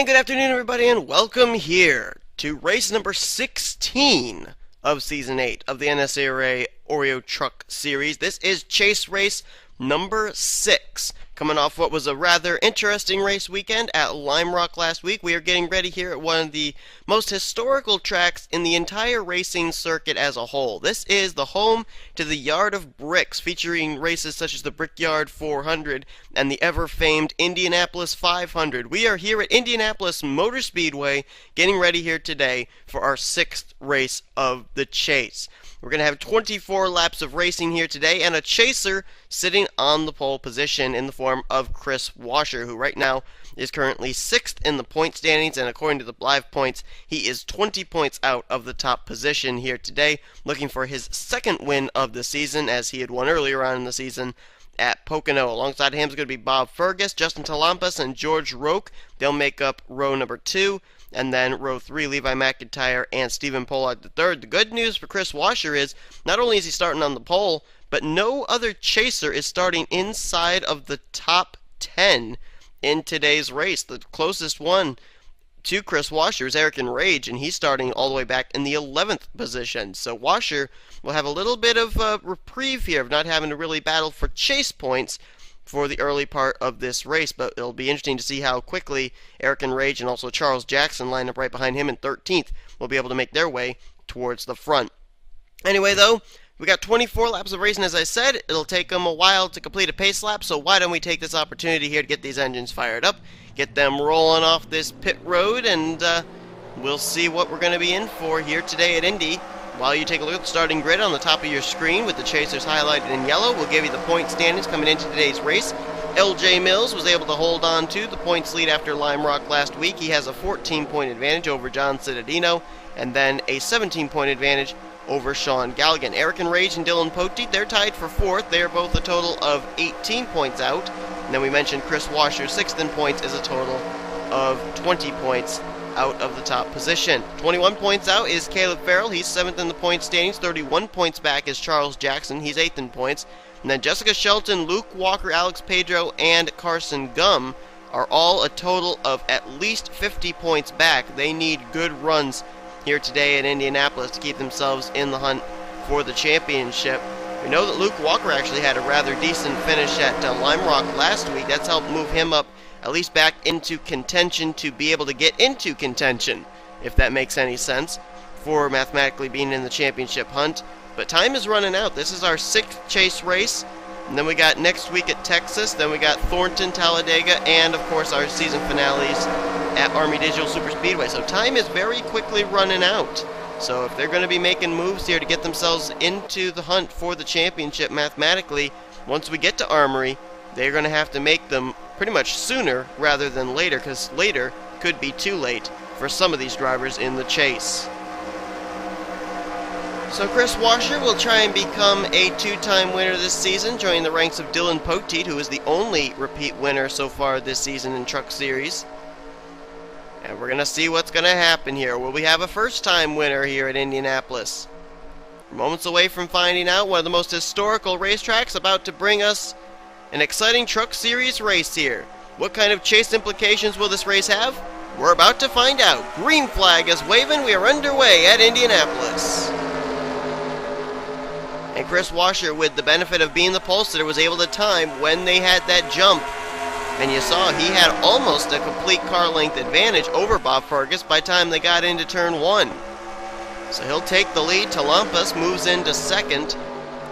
And good afternoon, everybody, and welcome here to race number 16 of Season 8 of the NNSCRA Oreo Truck Series. This is chase race number 6. Coming off what was a rather interesting race weekend at Lime Rock last week, we are getting ready here at one of the most historical tracks in the entire racing circuit as a whole. This is the home to the Yard of Bricks, featuring races such as the Brickyard 400 and the ever-famed Indianapolis 500. We are here at Indianapolis Motor Speedway getting ready here today for our 6th race of the chase. We're going to have 24 laps of racing here today and a chaser sitting on the pole position in the form of Chris Washer, who right now is currently 6th in the point standings, and according to the live points, he is 20 points out of the top position here today, looking for his 2nd win of the season, as he had won earlier on in the season at Pocono. Alongside him is going to be Bob Fergus, Justin Talampas, and George Roque. They'll make up row number 2. And then row 3, Levi McIntyre and Stephen Pollard III. The good news for Chris Washer is not only is he starting on the pole, but no other chaser is starting inside of the top 10 in today's race. The closest one to Chris Washer is Eric Rage, and he's starting all the way back in the 11th position. So Washer will have a little bit of a reprieve here of not having to really battle for chase points for the early part of this race, but it'll be interesting to see how quickly Eric Rage and also Charles Jackson, line up right behind him in 13th, will be able to make their way towards the front. Anyway, though, we got 24 laps of racing, as I said. It'll take them a while to complete a pace lap, so why don't we take this opportunity here to get these engines fired up, get them rolling off this pit road, and we'll see what we're going to be in for here today at Indy. While you take a look at the starting grid on the top of your screen with the chasers highlighted in yellow, we'll give you the point standings coming into today's race. LJ Mills was able to hold on to the points lead after Lime Rock last week. He has a 14-point advantage over John Cittadino, and then a 17-point advantage over Sean Galligan. Eric Rage and Dylan Poteet, they're tied for 4th. They are both a total of 18 points out. And then we mentioned Chris Washer, 6th in points, is a total of 20 points out of the top position. 21 points out is Caleb Farrell. He's 7th in the point standings. 31 points back is Charles Jackson. He's 8th in points. And then Jessica Shelton, Luke Walker, Alex Pedro, and Carson Gum are all a total of at least 50 points back. They need good runs here today in Indianapolis to keep themselves in the hunt for the championship. We know that Luke Walker actually had a rather decent finish at Lime Rock last week. That's helped move him up at least back into contention to be able to get into contention, if that makes any sense, for mathematically being in the championship hunt. But time is running out. This is our 6th chase race, and then we got next week at Texas, then we got Thornton, Talladega, and of course our season finales at Army Digital Super Speedway. So time is very quickly running out. So if they're going to be making moves here to get themselves into the hunt for the championship mathematically, once we get to Armory, they're going to have to make them pretty much sooner rather than later, because later could be too late for some of these drivers in the chase. So Chris Washer will try and become a 2-time winner this season, joining the ranks of Dylan Poteet, who is the only repeat winner so far this season in Truck Series. And we're going to see what's going to happen here. Will we have a first-time winner here at Indianapolis? We're moments away from finding out. One of the most historical racetracks about to bring us an exciting Truck Series race here. What kind of chase implications will this race have? We're about to find out. Green flag is waving. We are underway at Indianapolis. And Chris Washer, with the benefit of being the pole sitter, was able to time when they had that jump. And you saw he had almost a complete car length advantage over Bob Fergus by the time they got into turn 1. So he'll take the lead. Talampas moves into 2nd.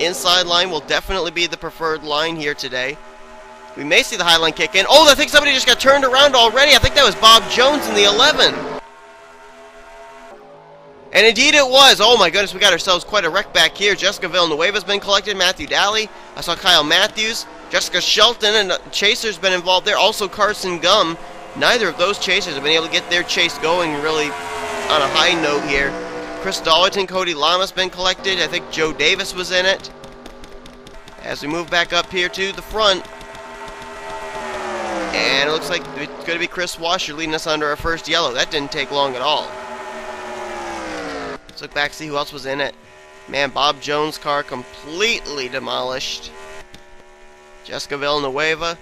Inside line will definitely be the preferred line here today. We may see the high line kick in. Oh, I think somebody just got turned around already. I think that was Bob Jones in the 11. And indeed it was. Oh my goodness, we got ourselves quite a wreck back here. Jessica Villanueva's been collected. Matthew Daly. I saw Kyle Matthews. Jessica Shelton and Chaser's been involved there. Also Carson Gum. Neither of those chasers have been able to get their chase going really on a high note here. Chris Dollerton, Cody Lama's been collected. I think Joe Davis was in it. As we move back up here to the front. And it looks like it's going to be Chris Washer leading us under our first yellow. That didn't take long at all. Let's look back, see who else was in it. Man, Bob Jones' car completely demolished. Jessica Villanueva.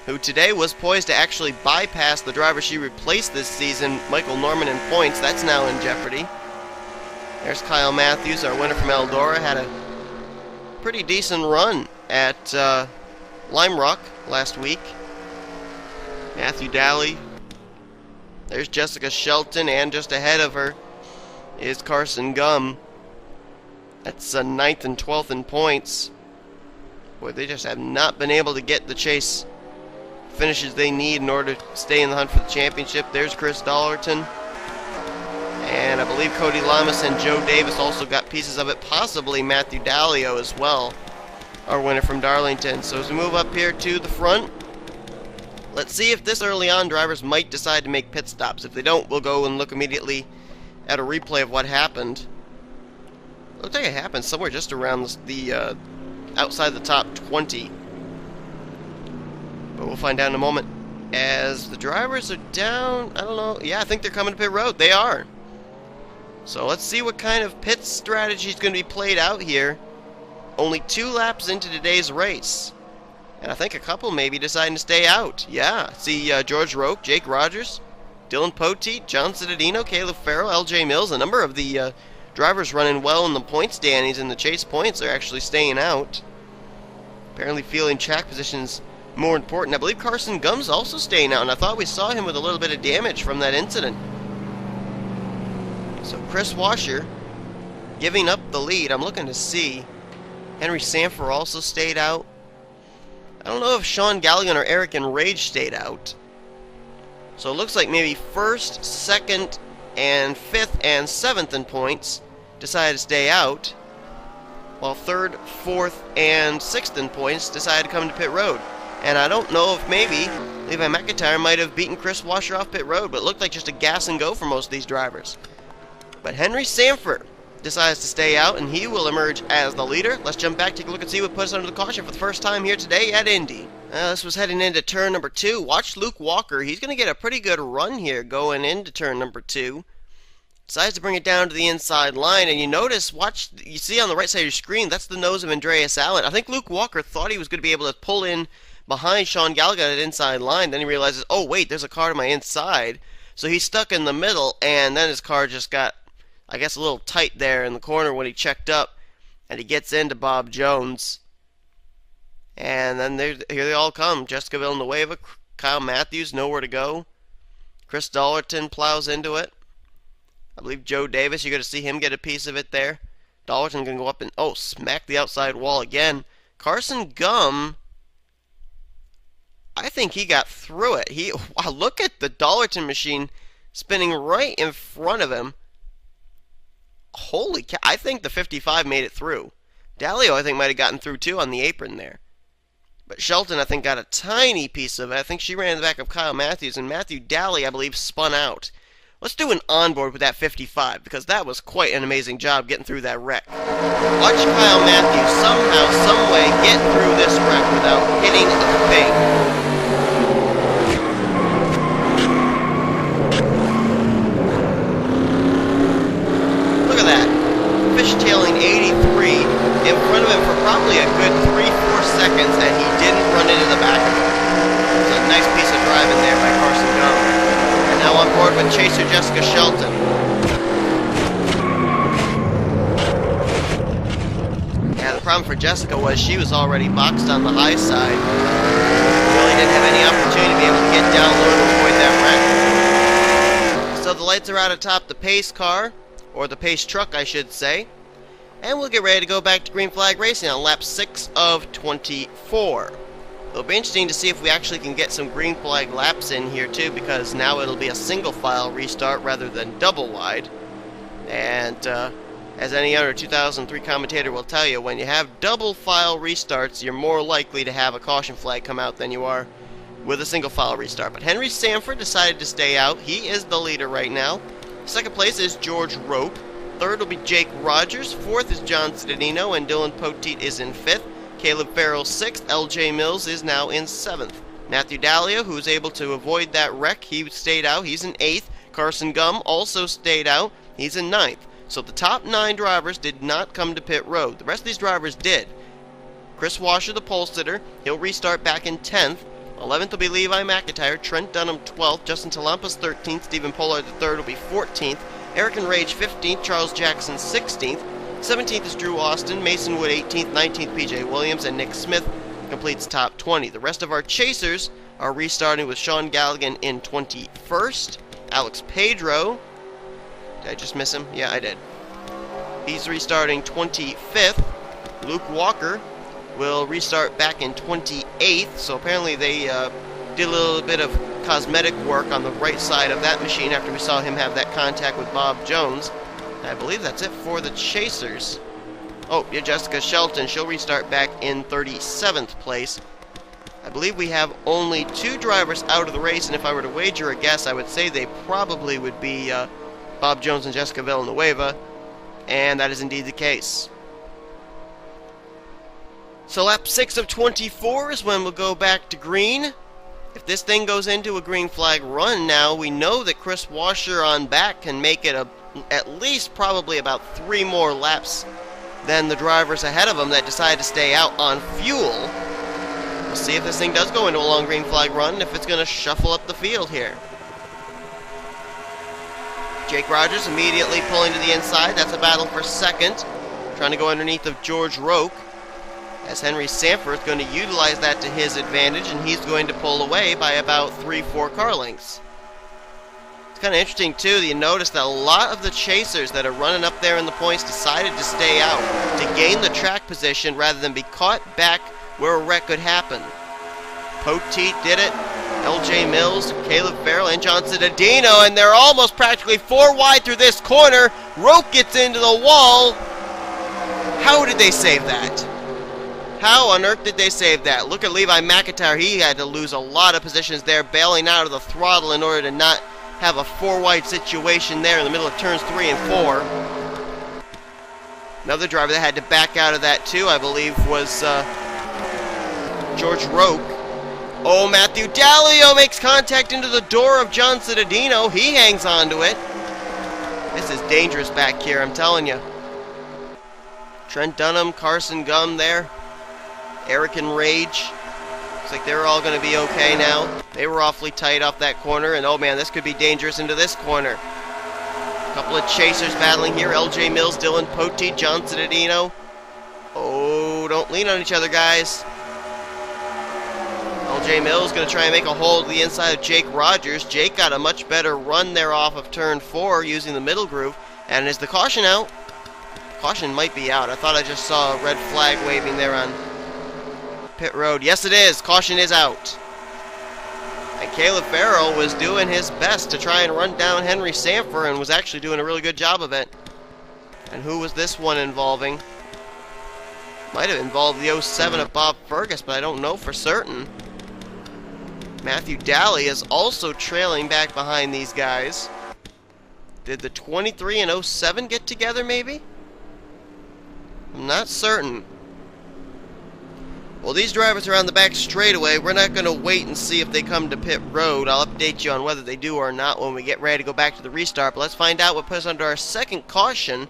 who today was poised to actually bypass the driver she replaced this season, Michael Norman, in points. That's now in jeopardy. There's Kyle Matthews, our winner from Eldora. Had a pretty decent run at Lime Rock last week. Matthew Daly. There's Jessica Shelton, and just ahead of her is Carson Gum. That's 9th and 12th in points. Boy, they just have not been able to get the chase finishes they need in order to stay in the hunt for the championship. There's Chris Dollerton. And I believe Cody Lamas and Joe Davis also got pieces of it. Possibly Matthew Dalio as well, our winner from Darlington. So as we move up here to the front, let's see if this early on drivers might decide to make pit stops. If they don't, we'll go and look immediately at a replay of what happened. Looks like it happened somewhere just around the outside the top 20. But we'll find out in a moment. As the drivers are down, I don't know. Yeah, I think they're coming to pit road. They are. So let's see what kind of pit strategy is going to be played out here. Only 2 laps into today's race. And I think a couple maybe deciding to stay out. Yeah, see George Roque, Jake Rogers, Dylan Poteet, John Cittadino, Caleb Farrell, LJ Mills. A number of the drivers running well in the point standings and the chase points are actually staying out. Apparently feeling track positions more important. I believe Carson Gum's also staying out, and I thought we saw him with a little bit of damage from that incident. So Chris Washer giving up the lead. I'm looking to see. Henry Sanford also stayed out. I don't know if Sean Galligan or Eric Enrage stayed out. So it looks like maybe 1st, 2nd, and 5th and 7th in points decided to stay out, while 3rd, 4th, and 6th in points decided to come to pit road. And I don't know if maybe Levi McIntyre might have beaten Chris Washer off pit road, but it looked like just a gas and go for most of these drivers. But Henry Sanford decides to stay out, and he will emerge as the leader. Let's jump back, take a look and see what puts us under the caution for the first time here today at Indy. This was heading into turn number 2. Watch Luke Walker. He's going to get a pretty good run here going into turn number 2. Decides to bring it down to the inside line, and you notice, you see on the right side of your screen, that's the nose of Andreas Allen. I think Luke Walker thought he was going to be able to pull in behind Sean Gallagher at inside line. Then he realizes, oh wait, there's a car to my inside. So he's stuck in the middle, and then his car just got, I guess, a little tight there in the corner when he checked up, and he gets into Bob Jones. And then here they all come. Jessica Villanueva, Kyle Matthews, nowhere to go. Chris Dollerton plows into it. I believe Joe Davis, you're going to see him get a piece of it there. Dollerton can go up and, smack the outside wall again. Carson Gum, I think he got through it. Wow, look at the Dollerton machine spinning right in front of him. Holy cow, I think the 55 made it through. Dalio, I think, might have gotten through too on the apron there. But Shelton, I think, got a tiny piece of it. I think she ran in the back of Kyle Matthews, and Matthew Daly, I believe, spun out. Let's do an onboard with that 55, because that was quite an amazing job getting through that wreck. Watch Kyle Matthews somehow, someway get through this wreck without hitting a thing. Look at that. Fishtailing 83 in front of him for probably a good 3-4 seconds, and he didn't run into the back of him. It's a nice piece of driving there by Carson Gum. Now on board with chaser Jessica Shelton. Yeah, the problem for Jessica was she was already boxed on the high side. Really didn't have any opportunity to be able to get down low to avoid that wreck. So the lights are out atop the pace car, or the pace truck I should say. And we'll get ready to go back to green flag racing on lap 6 of 24. It'll be interesting to see if we actually can get some green flag laps in here too, because now it'll be a single file restart rather than double wide. And as any other 2003 commentator will tell you, when you have double file restarts, you're more likely to have a caution flag come out than you are with a single file restart. But Henry Sanford decided to stay out. He is the leader right now. Second place is George Rope. Third will be Jake Rogers. Fourth is John Cittadino, and Dylan Poteet is in fifth. Caleb Farrell 6th, LJ Mills is now in 7th. Matthew Dalia, who was able to avoid that wreck, he stayed out, he's in 8th. Carson Gum also stayed out, he's in 9th. So the top 9 drivers did not come to pit road. The rest of these drivers did. Chris Washer, the pole sitter, he'll restart back in 10th. 11th will be Levi McIntyre, Trent Dunham 12th, Justin Talampas 13th, Stephen Pollard III will be 14th, Eric and Rage 15th, Charles Jackson 16th, 17th is Drew Austin, Mason Wood 18th, 19th PJ Williams, and Nick Smith completes top 20. The rest of our chasers are restarting with Sean Galligan in 21st, Alex Pedro, did I just miss him? Yeah, I did. He's restarting 25th, Luke Walker will restart back in 28th, so apparently they did a little bit of cosmetic work on the right side of that machine after we saw him have that contact with Bob Jones. I believe that's it for the chasers. Oh, yeah, Jessica Shelton, she'll restart back in 37th place. I believe we have only 2 drivers out of the race, and if I were to wager a guess, I would say they probably would be Bob Jones and Jessica Villanueva, and that is indeed the case. So lap 6 of 24 is when we'll go back to green. If this thing goes into a green flag run now, we know that Chris Washer on back can make it at least probably about 3 more laps than the drivers ahead of him that decide to stay out on fuel. We'll see if this thing does go into a long green flag run, if it's going to shuffle up the field here. Jake Rogers immediately pulling to the inside. That's a battle for second. Trying to go underneath of George Roque, as Henry Sanford is going to utilize that to his advantage, and he's going to pull away by about 3-4 car lengths. It's kind of interesting, too, that you notice that a lot of the chasers that are running up there in the points decided to stay out to gain the track position rather than be caught back where a wreck could happen. Poteet did it, LJ Mills, Caleb Farrell, and John Cittadino, and they're almost practically 4 wide through this corner. Roque gets into the wall. How did they save that? How on earth did they save that? Look at Levi McIntyre. He had to lose a lot of positions there, bailing out of the throttle in order to not have a 4-wide situation there in the middle of turns 3 and 4. Another driver that had to back out of that too, I believe, was George Roque. Oh, Matthew Dallio makes contact into the door of John Cittadino. He hangs on to it. This is dangerous back here, I'm telling you. Trent Dunham, Carson Gum there. Eric and Rage. Looks like they're all going to be okay now. They were awfully tight off that corner, and oh man, this could be dangerous into this corner. A couple of chasers battling here. LJ Mills, Dylan Poteet, John Cittadino. Oh, don't lean on each other, guys. LJ Mills going to try and make a hold to the inside of Jake Rogers. Jake got a much better run there off of turn 4 using the middle groove. And is the caution out? Caution might be out. I thought I just saw a red flag waving there on pit road. Yes, it is. Caution is out. And Caleb Farrell was doing his best to try and run down Henry Sanford and was actually doing a really good job of it. And who was this one involving? Might have involved the 07 of Bob Fergus, but I don't know for certain. Matthew Daly is also trailing back behind these guys. Did the 23 and 07 get together, maybe? I'm not certain. Well, these drivers are on the back straightaway. We're not going to wait and see if they come to pit road. I'll update you on whether they do or not when we get ready to go back to the restart. But let's find out what puts under our second caution.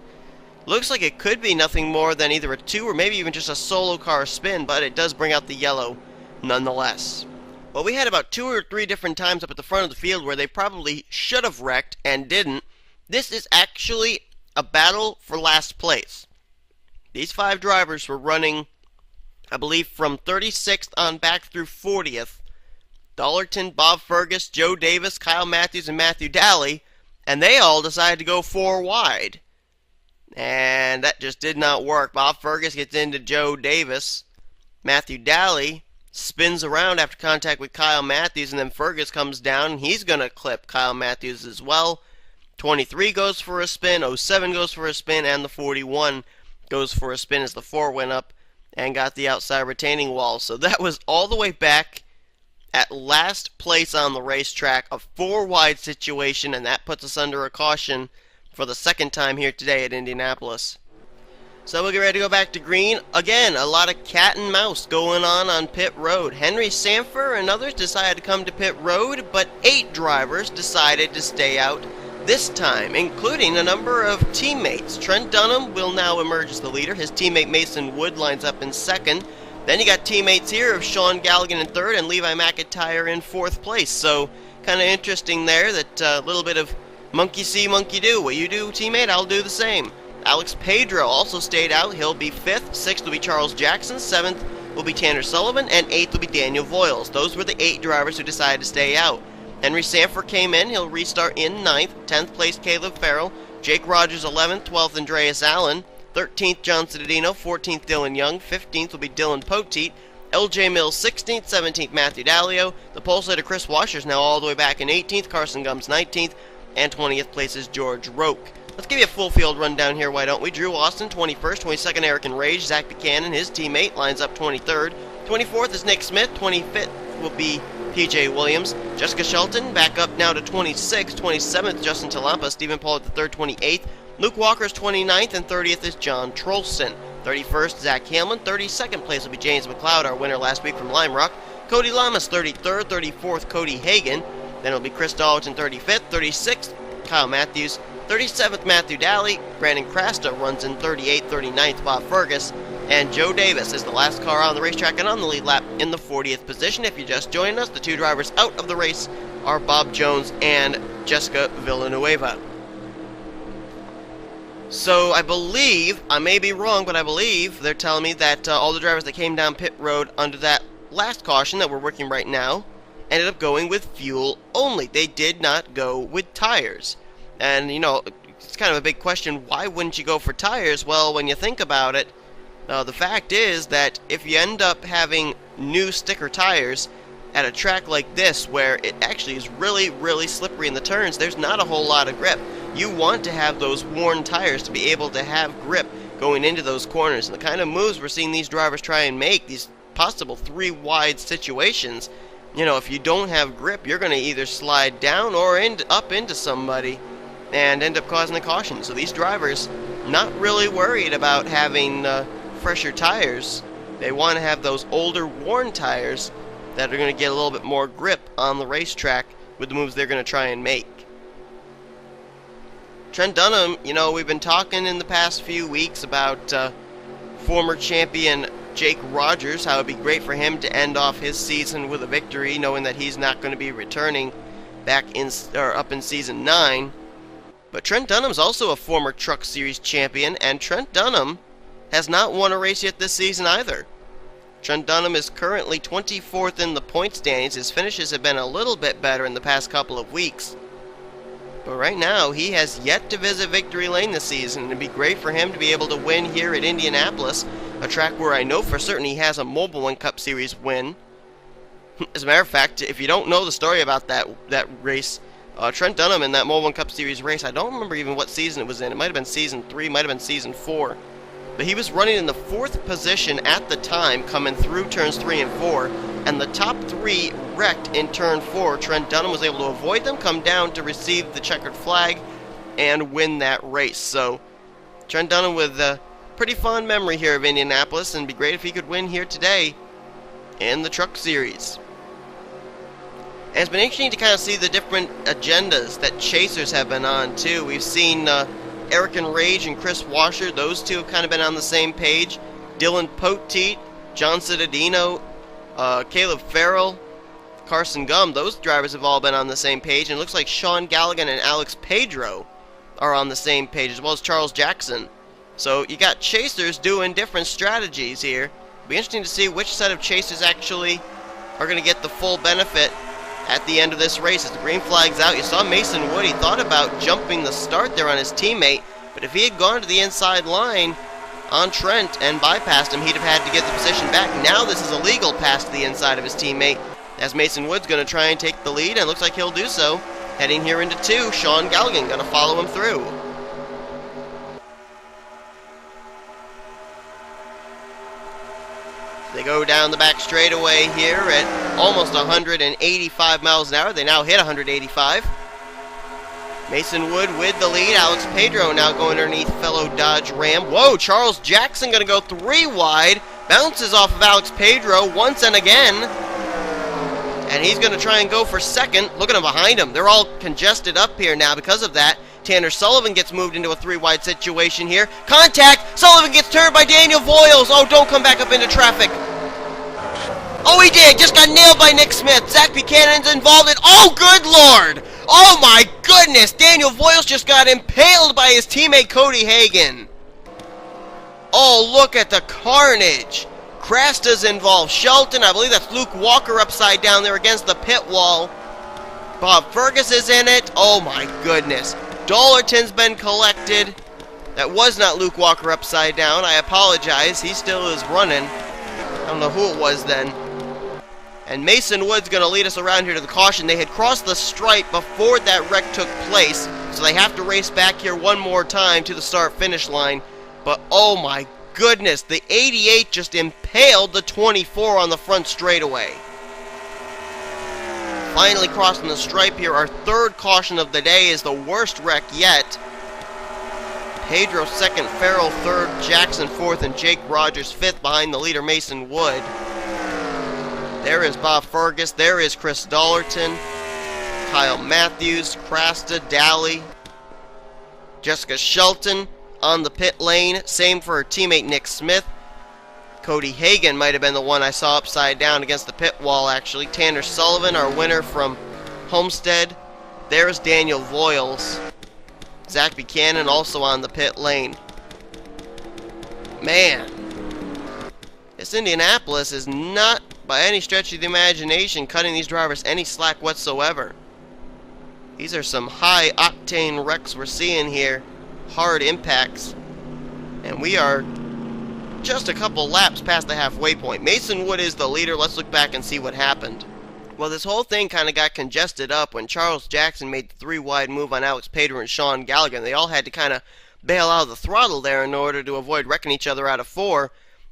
Looks like it could be nothing more than either a 2 or maybe even just a solo car spin, but it does bring out the yellow nonetheless. Well, we had about 2 or 3 different times up at the front of the field where they probably should have wrecked and didn't. This is actually a battle for last place. These 5 drivers were running, I believe, from 36th on back through 40th. Dollerton, Bob Fergus, Joe Davis, Kyle Matthews, and Matthew Daly, and they all decided to go 4 wide. And that just did not work. Bob Fergus gets into Joe Davis. Matthew Daly spins around after contact with Kyle Matthews, and then Fergus comes down, and he's going to clip Kyle Matthews as well. 23 goes for a spin, 07 goes for a spin, and the 41 goes for a spin as the 4 went up and got the outside retaining wall. So that was all the way back at last place on the racetrack, a 4-wide situation, and that puts us under a caution for the second time here today at Indianapolis. So we'll get ready to go back to green. Again, a lot of cat and mouse going on pit road. Henry Sanford and others decided to come to pit road, but 8 drivers decided to stay out this time, including a number of teammates. Trent Dunham will now emerge as the leader. His teammate Mason Wood lines up in second. Then you got teammates here of Sean Galligan in third and Levi McIntyre in fourth place. So kind of interesting there that a little bit of monkey see, monkey do. What you do, teammate, I'll do the same. Alex Pedro also stayed out. He'll be fifth. Sixth will be Charles Jackson. Seventh will be Tanner Sullivan. And eighth will be Daniel Voiles. Those were the 8 drivers who decided to stay out. Henry Sanford came in. He'll restart in ninth. 10th place Caleb Farrell. Jake Rogers 11th. 12th Andreas Allen. 13th John Citadino. 14th Dylan Young. 15th will be Dylan Poteet. LJ Mills 16th. 17th Matthew Dalio. The pole sitter Chris Washer's now all the way back in 18th. Carson Gumbs 19th. And 20th place is George Roque. Let's give you a full field rundown here, why don't we? Drew Austin, 21st, 22nd, Eric and Rage. Zach Buchanan, his teammate, lines up 23rd. 24th is Nick Smith. 25th will be PJ Williams. Jessica Shelton back up now to 26th. 27th, Justin Talampa. Stephen Paul at the 3rd, 28th. Luke Walker's 29th, and 30th is John Trolston. 31st, Zach Hamlin. 32nd place will be James McLeod, our winner last week from Lime Rock. Cody Lamas, 33rd. 34th, Cody Hagan. Then it'll be Chris Dalton, 35th. 36th, Kyle Matthews. 37th, Matthew Daly. Brandon Crasta runs in 38th. 39th, Bob Fergus. And Joe Davis is the last car on the racetrack and on the lead lap in the 40th position. If you're just joining us, the 2 drivers out of the race are Bob Jones and Jessica Villanueva. So I believe, I may be wrong, but I believe they're telling me that all the drivers that came down pit road under that last caution that we're working right now ended up going with fuel only. They did not go with tires. And, you know, it's kind of a big question, why wouldn't you go for tires? Well, when you think about it, the fact is that if you end up having new sticker tires at a track like this, where it actually is really, really slippery in the turns, there's not a whole lot of grip. You want to have those worn tires to be able to have grip going into those corners. And the kind of moves we're seeing these drivers try and make, these possible 3-wide situations, you know, if you don't have grip, you're going to either slide down or up into somebody and end up causing a caution. So these drivers not really worried about having fresher tires. They want to have those older worn tires that are going to get a little bit more grip on the racetrack with the moves they're going to try and make. Trent Dunham, you know, we've been talking in the past few weeks about former champion Jake Rogers, how it would be great for him to end off his season with a victory, knowing that he's not going to be returning back in up in season 9. But Trent Dunham's also a former Truck Series champion, and Trent Dunham has not won a race yet this season either. Trent Dunham is currently 24th in the point standings. His finishes have been a little bit better in the past couple of weeks. But right now, he has yet to visit Victory Lane this season. It'd be great for him to be able to win here at Indianapolis, a track where I know for certain he has a Mobile One Cup Series win. As a matter of fact, if you don't know the story about that race, Trent Dunham in that Mobile One Cup Series race, I don't remember even what season it was in. It might have been season 3, might have been season 4. But he was running in the 4th position at the time, coming through turns 3 and 4, and the top 3 wrecked in turn 4. Trent Dunham was able to avoid them, come down to receive the checkered flag, and win that race. So, Trent Dunham with a pretty fond memory here of Indianapolis, and it'd be great if he could win here today in the Truck Series. And it's been interesting to kind of see the different agendas that chasers have been on, too. We've seen Eric and Rage and Chris Washer, those two have kind of been on the same page. Dylan Poteet, John Citadino, Caleb Farrell, Carson Gum, those drivers have all been on the same page. And it looks like Sean Galligan and Alex Pedro are on the same page, as well as Charles Jackson. So you got chasers doing different strategies here. It'll be interesting to see which set of chasers actually are going to get the full benefit at the end of this race. As the green flag's out, you saw Mason Wood. He thought about jumping the start there on his teammate, but if he had gone to the inside line on Trent and bypassed him, he'd have had to get the position back. Now this is a legal pass to the inside of his teammate, as Mason Wood's going to try and take the lead, and looks like he'll do so. Heading here into 2, Sean Galligan going to follow him through. They go down the back straightaway here at almost 185 miles an hour. They now hit 185. Mason Wood with the lead. Alex Pedro now going underneath fellow Dodge Ram. Whoa, Charles Jackson going to go 3 wide. Bounces off of Alex Pedro once and again. And he's going to try and go for second. Look at him behind him. They're all congested up here now because of that. Tanner Sullivan gets moved into a 3-wide situation here. Contact! Sullivan gets turned by Daniel Voiles. Oh, don't come back up into traffic. Oh, he did! Just got nailed by Nick Smith. Zach Buchanan's involved in... Oh, good lord! Oh my goodness! Daniel Voiles just got impaled by his teammate Cody Hagan. Oh, look at the carnage. Crasta's involved. Shelton, I believe that's Luke Walker upside down there against the pit wall. Bob Fergus is in it. Oh my goodness. Dollarton's been collected. That was not Luke Walker upside down. I apologize. He still is running. I don't know who it was then. And Mason Wood's going to lead us around here to the caution. They had crossed the stripe before that wreck took place, so they have to race back here one more time to the start-finish line. But oh my goodness, the 88 just impaled the 24 on the front straightaway. Finally crossing the stripe here. Our third caution of the day is the worst wreck yet. Pedro second, Farrell third, Jackson fourth, and Jake Rogers fifth behind the leader Mason Wood. There is Bob Fergus, there is Chris Dollarton, Kyle Matthews, Crasta, Daly, Jessica Shelton on the pit lane, same for her teammate Nick Smith. Cody Hagan might have been the one I saw upside down against the pit wall actually. Tanner Sullivan, our winner from Homestead. There's Daniel Voiles. Zach Buchanan also on the pit lane. Man, this Indianapolis is not by any stretch of the imagination cutting these drivers any slack whatsoever. These are some high octane wrecks we're seeing here. Hard impacts. And we are just a couple laps past the halfway point. Mason Wood is the leader. Let's look back and see what happened. Well, this whole thing kind of got congested up when Charles Jackson made the three-wide move on Alex Pater and Sean Gallagher. They all had to kind of bail out of the throttle there in order to avoid wrecking each other out of four.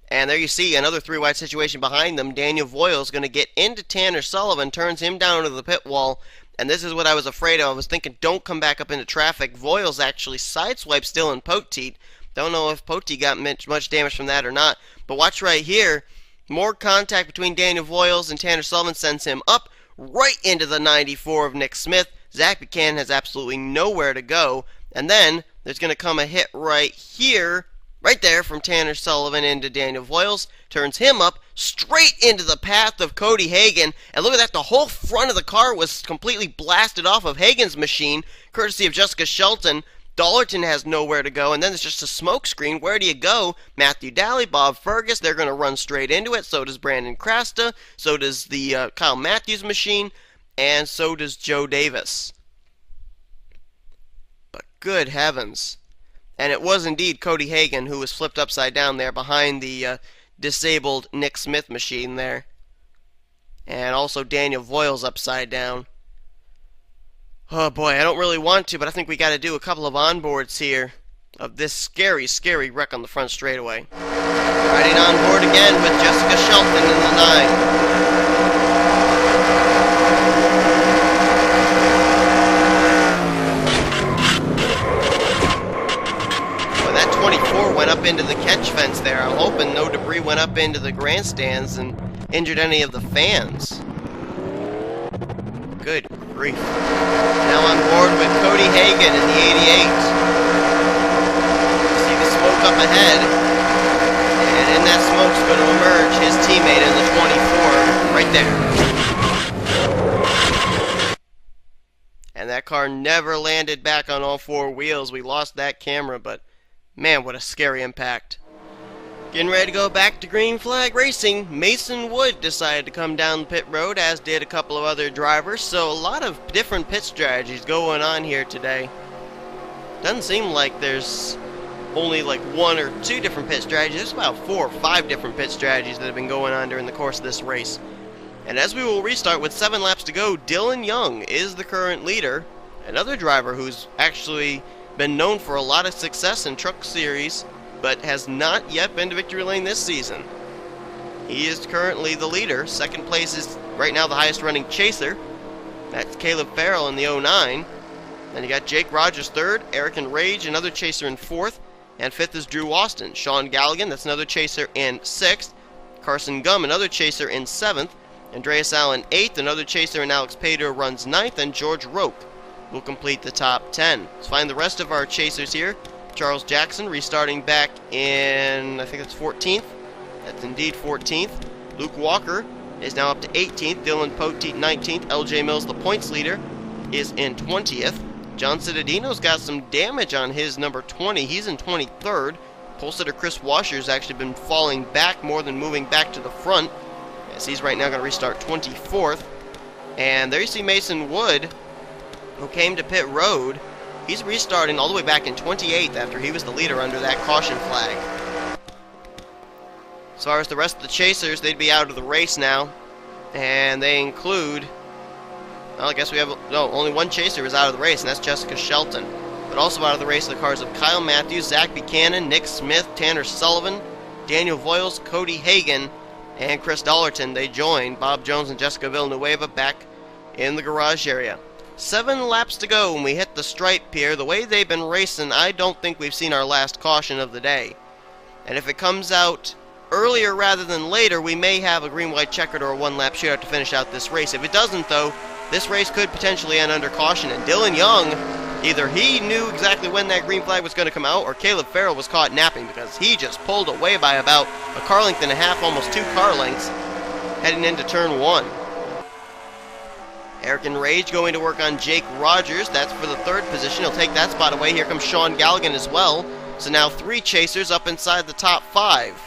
And there you see another three-wide situation behind them. Daniel Voiles going to get into Tanner Sullivan, turns him down to the pit wall. And this is what I was afraid of. I was thinking, don't come back up into traffic. Voiles actually sideswiped still in Poteet. Don't know if Poteet got much damage from that or not. But watch right here. More contact between Daniel Voiles and Tanner Sullivan sends him up right into the 94 of Nick Smith. Zach Buchanan has absolutely nowhere to go. And then there's going to come a hit right here. Right there from Tanner Sullivan into Daniel Voiles. Turns him up straight into the path of Cody Hagan. And look at that, the whole front of the car was completely blasted off of Hagan's machine, courtesy of Jessica Shelton. Dollarton has nowhere to go, and then it's just a smoke screen. Where do you go? Matthew Daly, Bob Fergus, they're going to run straight into it. So does Brandon Crasta. So does the Kyle Matthews machine. And so does Joe Davis. But good heavens. And it was indeed Cody Hagan who was flipped upside down there behind the disabled Nick Smith machine there. And also Daniel Voiles upside down. Oh boy, I don't really want to, but I think we got to do a couple of onboards here of this scary, scary wreck on the front straightaway. Riding on board again with Jessica Shelton in the 9. Went up into the catch fence there. I'm hoping no debris went up into the grandstands and injured any of the fans. Good grief. Now on board with Cody Hagan in the 88. See the smoke up ahead. And in that smoke's going to emerge his teammate in the 24 right there. And that car never landed back on all four wheels. We lost that camera, but man, what a scary impact. Getting ready to go back to Green Flag Racing. Mason Wood decided to come down the pit road, as did a couple of other drivers. So a lot of different pit strategies going on here today. Doesn't seem like there's only like one or two different pit strategies. There's about 4 or 5 different pit strategies that have been going on during the course of this race. And as we will restart with 7 laps to go, Dylan Young is the current leader. Another driver who's actually been known for a lot of success in Truck Series, but has not yet been to victory lane this season. He is currently the leader. Second place is right now the highest running chaser. That's Caleb Farrell in the 09. Then you got Jake Rogers third, Eric and Rage, another chaser in 4th, and 5th is Drew Austin. Sean Galligan, that's another chaser in 6th. Carson Gum, another chaser in 7th. Andreas Allen 8th, another chaser in Alex Pater runs 9th, and George Roque will complete the top 10. Let's find the rest of our chasers here. Charles Jackson restarting back in, I think that's 14th. That's indeed 14th. Luke Walker is now up to 18th. Dylan Poteet 19th. LJ Mills, the points leader, is in 20th. John Cittadino's got some damage on his number 20. He's in 23rd. Pole sitter Chris Washer's actually been falling back more than moving back to the front, as he's right now going to restart 24th. And there you see Mason Wood, who came to pit road. He's restarting all the way back in 28th after he was the leader under that caution flag. As far as the rest of the chasers, they'd be out of the race now. And they include, well, I guess we have, no, only one chaser is out of the race, and that's Jessica Shelton. But also out of the race are the cars of Kyle Matthews, Zach Buchanan, Nick Smith, Tanner Sullivan, Daniel Voiles, Cody Hagan, and Chris Dollerton. They joined Bob Jones and Jessica Villanueva back in the garage area. 7 laps to go when we hit the stripe here. The way they've been racing, I don't think we've seen our last caution of the day. And if it comes out earlier rather than later, we may have a green-white checkered or a one-lap shootout to finish out this race. If it doesn't, though, this race could potentially end under caution. And Dylan Young, either he knew exactly when that green flag was going to come out, or Caleb Farrell was caught napping, because he just pulled away by about a car length and a half, almost 2 car lengths, heading into turn 1. Eric and Rage going to work on Jake Rogers. That's for the 3rd position. He'll take that spot away. Here comes Sean Galligan as well. So now 3 chasers up inside the top 5.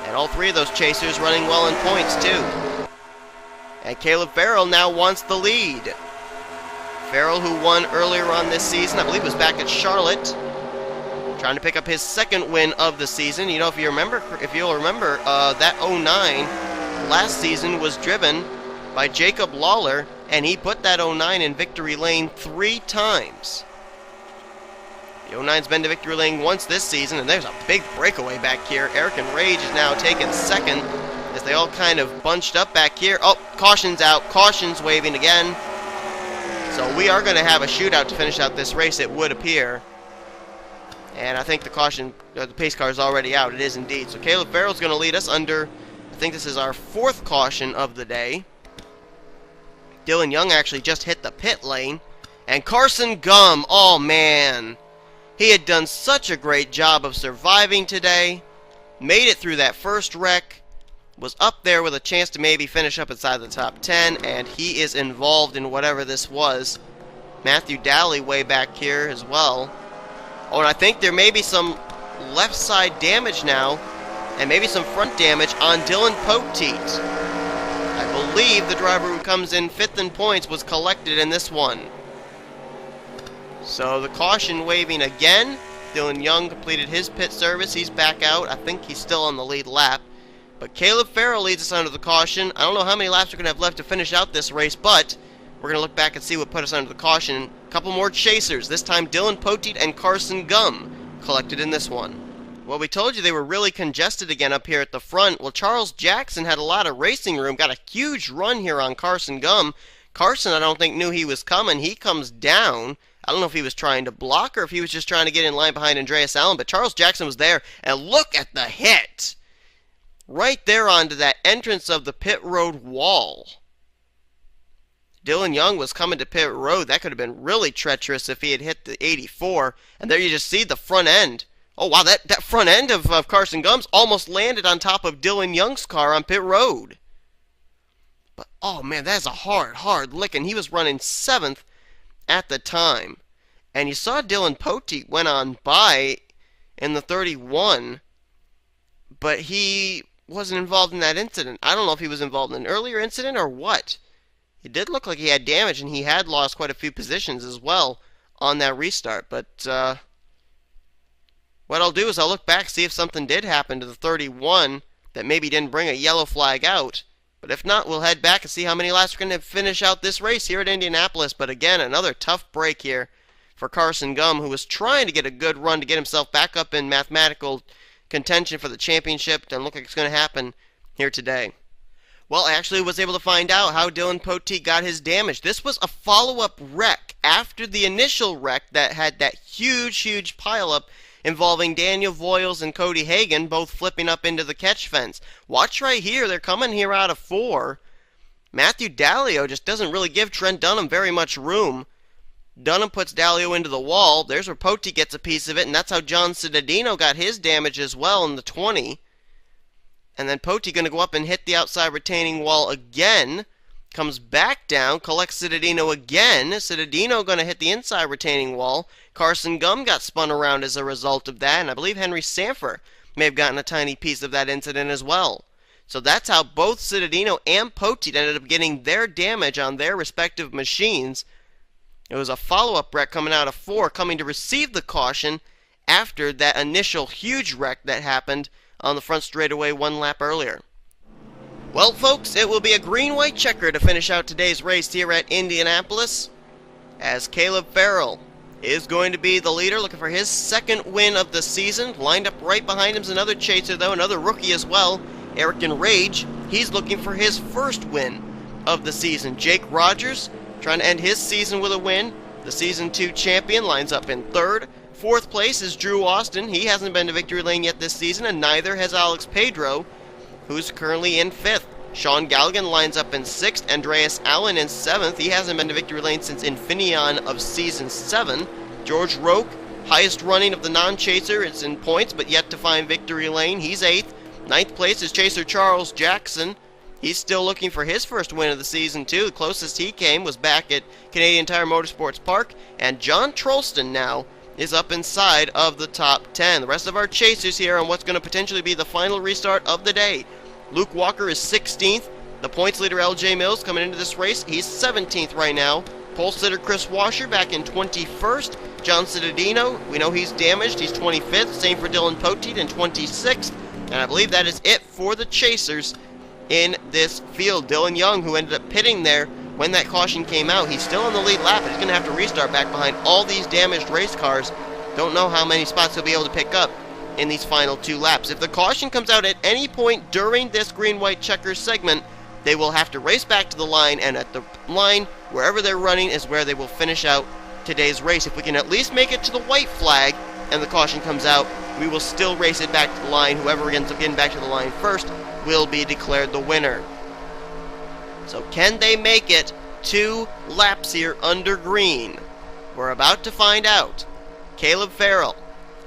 And all 3 of those chasers running well in points, too. And Caleb Farrell now wants the lead. Farrell, who won earlier on this season, I believe was back at Charlotte, trying to pick up his 2nd win of the season. You know, if you'll remember, that 09 last season was driven by Jacob Lawler, and he put that 09 in victory lane 3 times. The 09's been to victory lane once this season, and there's a big breakaway back here. Eric and Rage is now taking 2nd, as they all kind of bunched up back here. Oh, caution's out. Caution's waving again. So we are going to have a shootout to finish out this race, it would appear. And I think the caution, the pace car is already out. It is indeed. So Caleb Farrell's going to lead us under, I think this is our 4th caution of the day. Dylan Young actually just hit the pit lane. And Carson Gum, oh man. He had done such a great job of surviving today. Made it through that first wreck. Was up there with a chance to maybe finish up inside the top 10. And he is involved in whatever this was. Matthew Daly way back here as well. Oh, and I think there may be some left side damage now. And maybe some front damage on Dylan Poteet. I believe the driver who comes in 5th in points was collected in this one. So the caution waving again. Dylan Young completed his pit service. He's back out. I think he's still on the lead lap. But Caleb Farrell leads us under the caution. I don't know how many laps we're going to have left to finish out this race, but we're going to look back and see what put us under the caution. A couple more chasers. This time Dylan Poteet and Carson Gum collected in this one. Well, we told you they were really congested again up here at the front. Well, Charles Jackson had a lot of racing room. Got a huge run here on Carson Gum. Carson, I don't think, knew he was coming. He comes down. I don't know if he was trying to block or if he was just trying to get in line behind Andreas Allen, but Charles Jackson was there. And look at the hit! Right there onto that entrance of the pit road wall. Dylan Young was coming to pit road. That could have been really treacherous if he had hit the 84. And there you just see the front end. Oh, wow, that front end of Carson Gum's almost landed on top of Dylan Young's car on pit road. But, oh, man, that's a hard licking. He was running 7th at the time. And you saw Dylan Poteet went on by in the 31, but he wasn't involved in that incident. I don't know if he was involved in an earlier incident or what. It did look like he had damage, and he had lost quite a few positions as well on that restart. But what I'll do is I'll look back, see if something did happen to the 31 that maybe didn't bring a yellow flag out. But if not, we'll head back and see how many laps we're going to finish out this race here at Indianapolis. But again, another tough break here for Carson Gum, who was trying to get a good run to get himself back up in mathematical contention for the championship. Doesn't look like it's going to happen here today. Well, I actually was able to find out how Dylan Poteet got his damage. This was a follow-up wreck after the initial wreck that had that huge pile-up involving Daniel Voiles and Cody Hagan, both flipping up into the catch fence. Watch right here. They're coming here out of 4. Matthew Dallio just doesn't really give Trent Dunham very much room. Dunham puts Dallio into the wall. There's where Poteet gets a piece of it, and that's how John Cittadino got his damage as well in the 20. And then Poti going to go up and hit the outside retaining wall again. Comes back down, collects Cittadino again. Cittadino going to hit the inside retaining wall. Carson Gum got spun around as a result of that, and I believe Henry Sanford may have gotten a tiny piece of that incident as well. So that's how both Cittadino and Poti ended up getting their damage on their respective machines. It was a follow-up wreck coming out of 4, coming to receive the caution after that initial huge wreck that happened on the front straightaway 1 lap earlier. Well, folks, it will be a green-white checker to finish out today's race here at Indianapolis, as Caleb Farrell is going to be the leader, looking for his 2nd win of the season. Lined up right behind him is another chaser, though, another rookie as well, Eric Rage. He's looking for his 1st win of the season. Jake Rogers trying to end his season with a win. The Season 2 champion lines up in 3rd. 4th place is Drew Austin. He hasn't been to victory lane yet this season, and neither has Alex Pedro, who's currently in 5th. Sean Galligan lines up in 6th. Andreas Allen in 7th. He hasn't been to victory lane since Infineon of Season 7. George Roque, highest running of the non-chaser, is in points, but yet to find victory lane. He's 8th. 9th place is chaser Charles Jackson. He's still looking for his 1st win of the season, too. The closest he came was back at Canadian Tire Motorsports Park. And John Trollston now is up inside of the top 10. The rest of our chasers here on what's going to potentially be the final restart of the day. Luke Walker is 16th. The points leader, LJ Mills, coming into this race, he's 17th right now. Pole sitter Chris Washer back in 21st. John Cittadino, we know he's damaged. He's 25th. Same for Dylan Poteet in 26th. And I believe that is it for the chasers in this field. Dylan Young, who ended up pitting there when that caution came out, he's still in the lead lap, but he's going to have to restart back behind all these damaged race cars. Don't know how many spots he'll be able to pick up in these final 2 laps. If the caution comes out at any point during this green-white checker segment, they will have to race back to the line, and at the line, wherever they're running, is where they will finish out today's race. If we can at least make it to the white flag and the caution comes out, we will still race it back to the line. Whoever ends up getting back to the line first will be declared the winner. So can they make it 2 laps here under green? We're about to find out. Caleb Farrell,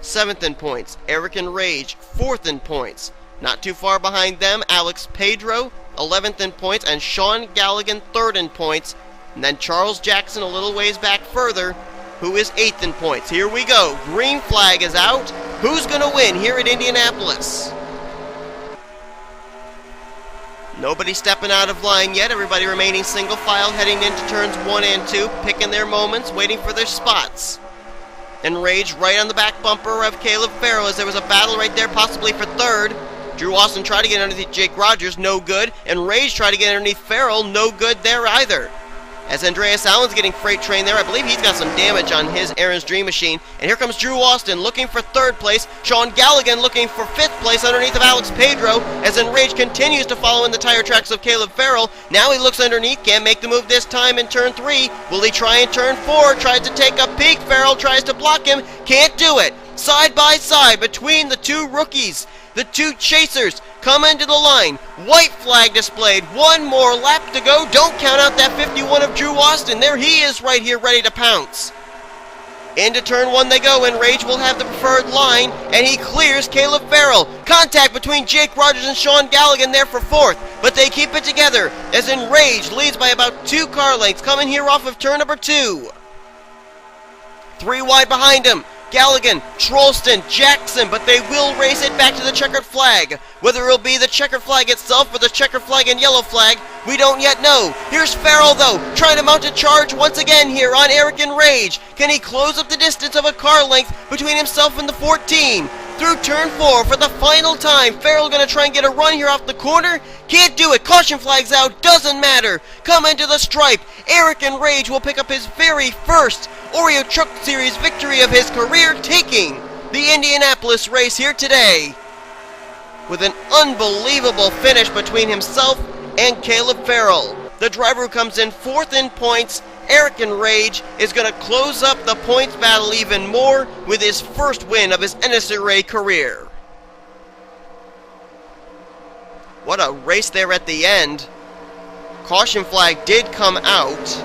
7th in points. Eric Rage, 4th in points. Not too far behind them, Alex Pedro, 11th in points, and Sean Galligan, 3rd in points. And then Charles Jackson a little ways back further, who is 8th in points. Here we go. Green flag is out. Who's going to win here at Indianapolis? Nobody stepping out of line yet. Everybody remaining single file, heading into turns 1 and 2, picking their moments, waiting for their spots. And Rage right on the back bumper of Caleb Farrell, as there was a battle right there, possibly for 3rd. Drew Austin tried to get underneath Jake Rogers, no good. And Rage tried to get underneath Farrell, no good there either. As Andreas Allen's getting freight trained there, I believe he's got some damage on his Aaron's Dream Machine. And here comes Drew Austin looking for 3rd place. Sean Galligan looking for 5th place underneath of Alex Pedro, as Enrage continues to follow in the tire tracks of Caleb Farrell. Now he looks underneath, can't make the move this time in turn 3. Will he try in turn 4? Tries to take a peek. Farrell tries to block him, can't do it. Side by side between the 2 rookies, the 2 chasers come into the line. White flag displayed. 1 more lap to go. Don't count out that 51 of Drew Austin. There he is right here ready to pounce. Into turn 1 they go, and Rage will have the preferred line, and he clears Caleb Farrell. Contact between Jake Rogers and Sean Galligan there for 4th, but they keep it together, as Enrage leads by about 2 car lengths, coming here off of turn number 2. 3 wide behind him. Galligan, Trollston, Jackson, but they will race it back to the checkered flag. Whether it'll be the checkered flag itself or the checkered flag and yellow flag, we don't yet know. Here's Farrell, though, trying to mount a charge once again here on Eric Rage. Can he close up the distance of a car length between himself and the 14? Through turn 4 for the final time. Farrell going to try and get a run here off the corner. Can't do it. Caution flag's out. Doesn't matter. Come into the stripe. Eric Rage will pick up his very first Oreo Truck Series victory of his career, taking the Indianapolis race here today with an unbelievable finish between himself and Caleb Farrell. The driver who comes in 4th in points, Eric Rage, is going to close up the points battle even more with his first win of his NNSCRA career. What a race there at the end. Caution flag did come out.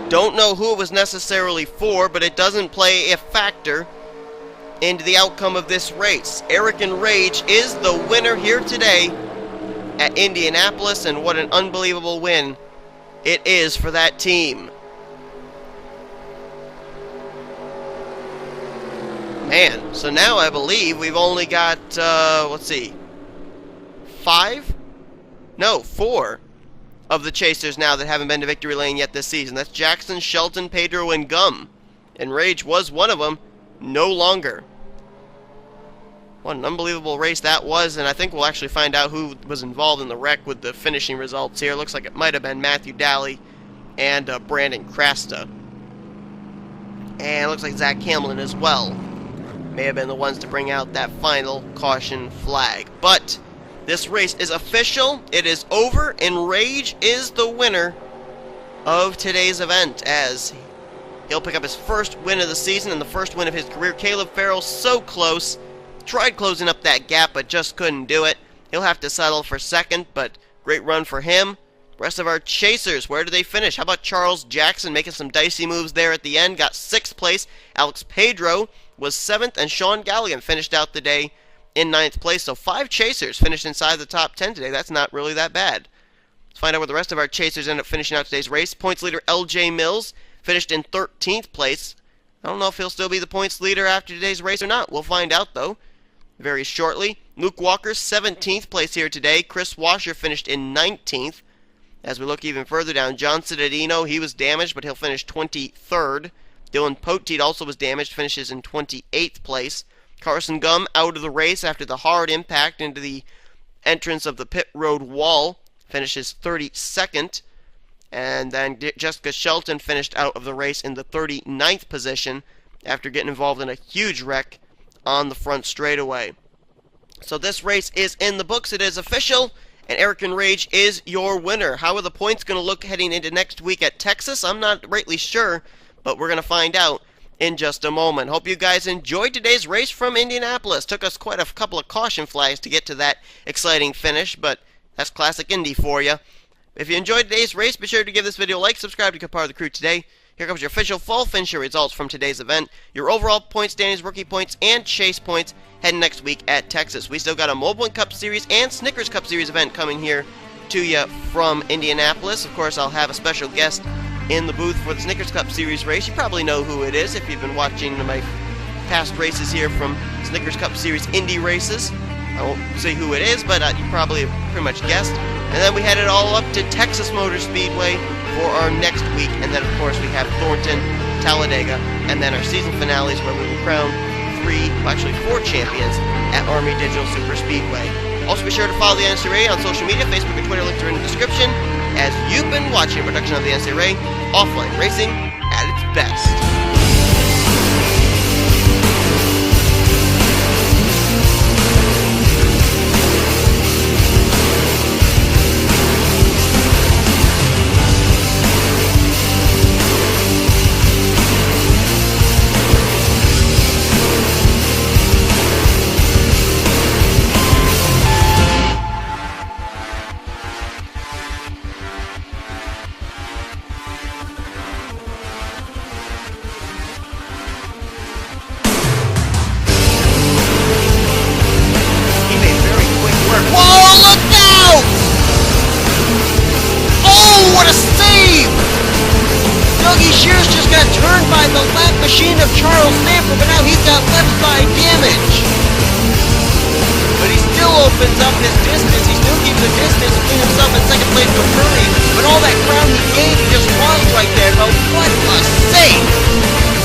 Don't know who it was necessarily for, but it doesn't play a factor into the outcome of this race. Eric and Rage is the winner here today at Indianapolis, and what an unbelievable win it is for that team. Man, so now I believe we've only got, let's see, 4 of the chasers now that haven't been to victory lane yet this season. That's Jackson, Shelton, Pedro, and Gum. And Rage was one of them, no longer. What an unbelievable race that was, and I think we'll actually find out who was involved in the wreck with the finishing results here. Looks like it might have been Matthew Daly and Brandon Krasta. And it looks like Zach Hamlin as well may have been the ones to bring out that final caution flag. But this race is official, it is over, and Rage is the winner of today's event, as he'll pick up his first win of the season and the first win of his career. Caleb Farrell, so close. Tried closing up that gap, but just couldn't do it. He'll have to settle for second, but great run for him. Rest of our chasers, where did they finish? How about Charles Jackson making some dicey moves there at the end? Got 6th place. Alex Pedro was 7th, and Sean Galligan finished out the day in 9th place. So 5 chasers finished inside the top 10 today. That's not really that bad. Let's find out where the rest of our chasers end up finishing out today's race. Points leader LJ Mills finished in 13th place. I don't know if he'll still be the points leader after today's race or not. We'll find out, though, very shortly. Luke Walker, 17th place here today. Chris Washer finished in 19th. As we look even further down, John Cittadino, he was damaged, but he'll finish 23rd. Dylan Poteet also was damaged, finishes in 28th place. Carson Gum out of the race after the hard impact into the entrance of the pit road wall, finishes 32nd. And then Jessica Shelton finished out of the race in the 39th position after getting involved in a huge wreck on the front straightaway. So this race is in the books, it is official, and Eric and Rage is your winner. How are the points going to look heading into next week at Texas? I'm not rightly sure, but we're going to find out in just a moment. Hope you guys enjoyed today's race from Indianapolis. Took us quite a couple of caution flags to get to that exciting finish, but that's classic Indy for you. If you enjoyed today's race, be sure to give this video a like, subscribe to become part of the crew today. Here comes your official full finisher results from today's event, your overall point standings, rookie points, and chase points heading next week at Texas. We still got a Mobile Cup Series and Snickers Cup Series event coming here to you from Indianapolis. Of course, I'll have a special guest in the booth for the Snickers Cup Series race. You probably know who it is if you've been watching my past races here from Snickers Cup Series Indy races. I won't say who it is, but you probably have pretty much guessed. And then we head it all up to Texas Motor Speedway for our next week. And then, of course, we have Thornton, Talladega, and then our season finales where we will crown 4 champions at Army Digital Super Speedway. Also, be sure to follow the NNSCRA on social media, Facebook and Twitter. Links are in the description. As you've been watching a production of the NNSCRA, offline racing at its best. By the lap machine of Charles Stamper, but now he's got left side damage. But he still opens up his distance. He still keeps a distance between himself and second place with Murray. But all that ground he gained, he just lost right there. But what a save!